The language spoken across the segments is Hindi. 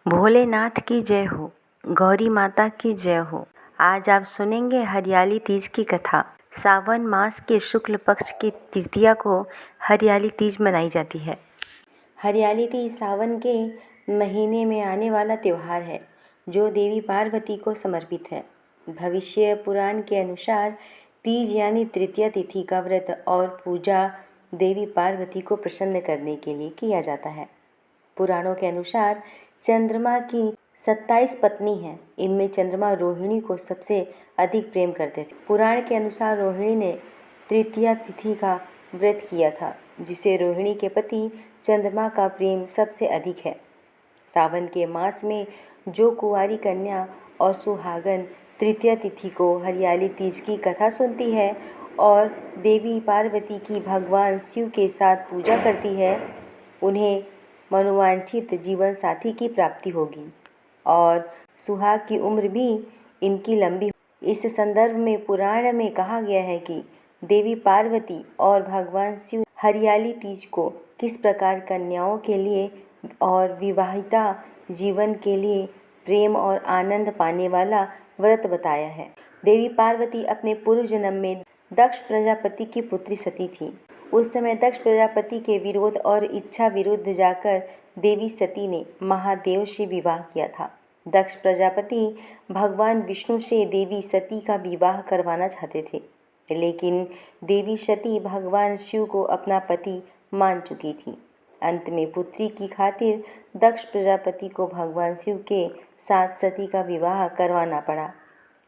भोलेनाथ की जय हो, गौरी माता की जय हो। आज आप सुनेंगे हरियाली तीज की कथा। सावन मास के शुक्ल पक्ष की तृतीया को हरियाली तीज मनाई जाती है। हरियाली तीज सावन के महीने में आने वाला त्यौहार है जो देवी पार्वती को समर्पित है। भविष्य पुराण के अनुसार तीज यानी तृतीया तिथि का व्रत और पूजा देवी पार्वती को प्रसन्न करने के लिए किया जाता है। पुराणों के अनुसार चंद्रमा की 27 पत्नी हैं। इनमें चंद्रमा रोहिणी को सबसे अधिक प्रेम करते थे। पुराण के अनुसार रोहिणी ने तृतीया तिथि का व्रत किया था, जिसे रोहिणी के पति चंद्रमा का प्रेम सबसे अधिक है। सावन के मास में जो कुंवारी कन्या और सुहागन तृतीया तिथि को हरियाली तीज की कथा सुनती है और देवी पार्वती की भगवान शिव के साथ पूजा करती है, उन्हें मनोवांछित जीवन साथी की प्राप्ति होगी और सुहाग की उम्र भी इनकी लंबी। इस संदर्भ में पुराण में कहा गया है कि देवी पार्वती और भगवान शिव हरियाली तीज को किस प्रकार कन्याओं के लिए और विवाहिता जीवन के लिए प्रेम और आनंद पाने वाला व्रत बताया है। देवी पार्वती अपने पूर्व जन्म में दक्ष प्रजापति की पुत्री सती थी। उस समय दक्ष प्रजापति के विरोध और इच्छा विरुद्ध जाकर देवी सती ने महादेव से विवाह किया था। दक्ष प्रजापति भगवान विष्णु से देवी सती का विवाह करवाना चाहते थे, लेकिन देवी सती भगवान शिव को अपना पति मान चुकी थी। अंत में पुत्री की खातिर दक्ष प्रजापति को भगवान शिव के साथ सती का विवाह करवाना पड़ा,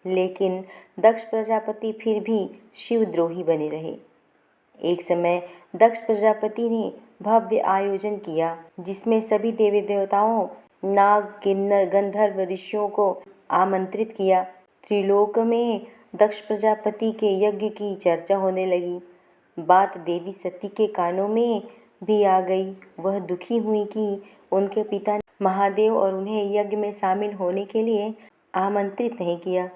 लेकिन दक्ष प्रजापति फिर भी शिवद्रोही बने रहे। एक समय दक्ष प्रजापति ने भव्य आयोजन किया, जिसमें सभी देवी देवताओं, नाग, किन्नर, गंधर्व, ऋषियों को आमंत्रित किया। त्रिलोक में दक्ष प्रजापति के यज्ञ की चर्चा होने लगी। बात देवी सती के कानों में भी आ गई। वह दुखी हुई कि उनके पिता महादेव और उन्हें यज्ञ में शामिल होने के लिए आमंत्रित नहीं किया।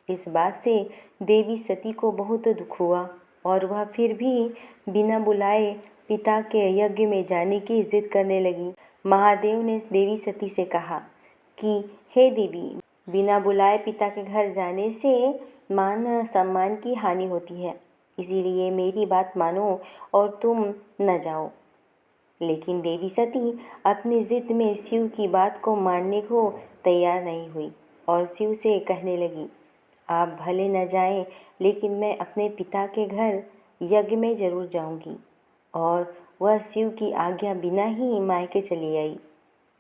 इस बात से देवी सती को बहुत दुख हुआ और वह फिर भी बिना बुलाए पिता के यज्ञ में जाने की जिद करने लगी। महादेव ने देवी सती से कहा कि हे देवी, बिना बुलाए पिता के घर जाने से मान सम्मान की हानि होती है, इसीलिए मेरी बात मानो और तुम न जाओ। लेकिन देवी सती अपनी जिद में शिव की बात को मानने को तैयार नहीं हुई और शिव से कहने लगी, आप भले न जाएं, लेकिन मैं अपने पिता के घर यज्ञ में जरूर जाऊंगी। और वह शिव की आज्ञा बिना ही मायके चली आई।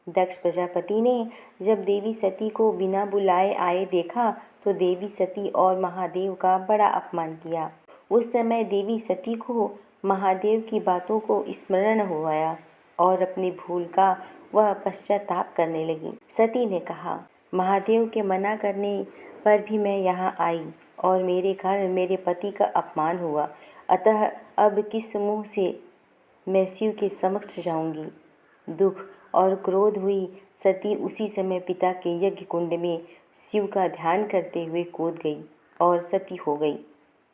दक्ष प्रजापति ने जब देवी सती को बिना बुलाए आए देखा तो देवी सती और महादेव का बड़ा अपमान किया। उस समय देवी सती को महादेव की बातों को स्मरण हो आया और अपनी भूल का वह पश्चाताप करने लगी। सती ने कहा, महादेव के मना करने पर भी मैं यहाँ आई और मेरे कारण मेरे पति का अपमान हुआ, अतः अब किस मुँह से मैं शिव के समक्ष जाऊंगी। दुख और क्रोध हुई सती उसी समय पिता के यज्ञ कुंड में शिव का ध्यान करते हुए कूद गई और सती हो गई।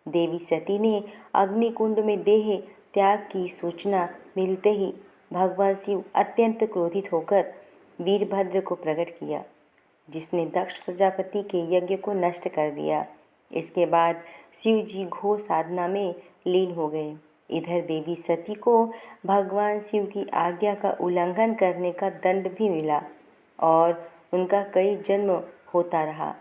देवी सती ने अग्नि कुंड में देह त्याग की सूचना मिलते ही भगवान शिव अत्यंत क्रोधित होकर वीरभद्र को प्रकट किया, जिसने दक्ष प्रजापति के यज्ञ को नष्ट कर दिया। इसके बाद शिव जी घोर साधना में लीन हो गए। इधर देवी सती को भगवान शिव की आज्ञा का उल्लंघन करने का दंड भी मिला और उनका कई जन्म होता रहा।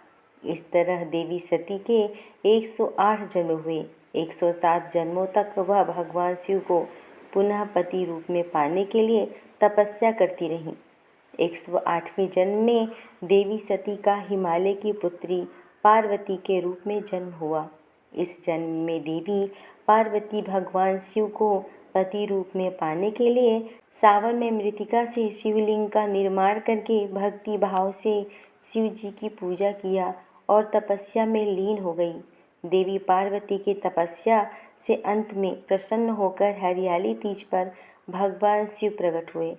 इस तरह देवी सती के 108 जन्म हुए। 107 जन्मों तक वह भगवान शिव को पुनः पति रूप में पाने के लिए तपस्या करती रहीं। 108वें जन्म में देवी सती का हिमालय की पुत्री पार्वती के रूप में जन्म हुआ। इस जन्म में देवी पार्वती भगवान शिव को पति रूप में पाने के लिए सावन में मृतिका से शिवलिंग का निर्माण करके भक्ति भाव से शिव जी की पूजा किया और तपस्या में लीन हो गई। देवी पार्वती की तपस्या से अंत में प्रसन्न होकर हरियाली तीज पर भगवान शिव प्रकट हुए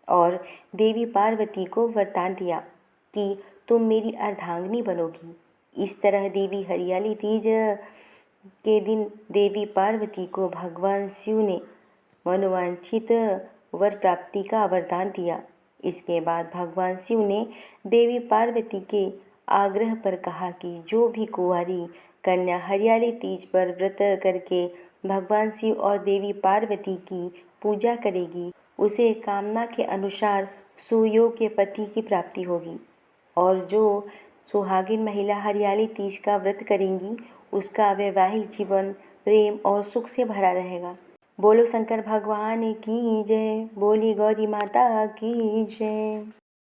और देवी पार्वती को वरदान दिया कि तुम मेरी अर्धांगिनी बनोगी। इस तरह देवी हरियाली तीज के दिन देवी पार्वती को भगवान शिव ने मनोवांछित वर प्राप्ति का वरदान दिया। इसके बाद भगवान शिव ने देवी पार्वती के आग्रह पर कहा कि जो भी कुंवारी कन्या हरियाली तीज पर व्रत करके भगवान शिव और देवी पार्वती की पूजा करेगी, उसे कामना के अनुसार सुयोग्य पति की प्राप्ति होगी। और जो सुहागिन महिला हरियाली तीज का व्रत करेंगी, उसका वैवाहिक जीवन प्रेम और सुख से भरा रहेगा। बोलो शंकर भगवान की जय, बोली गौरी माता की जय।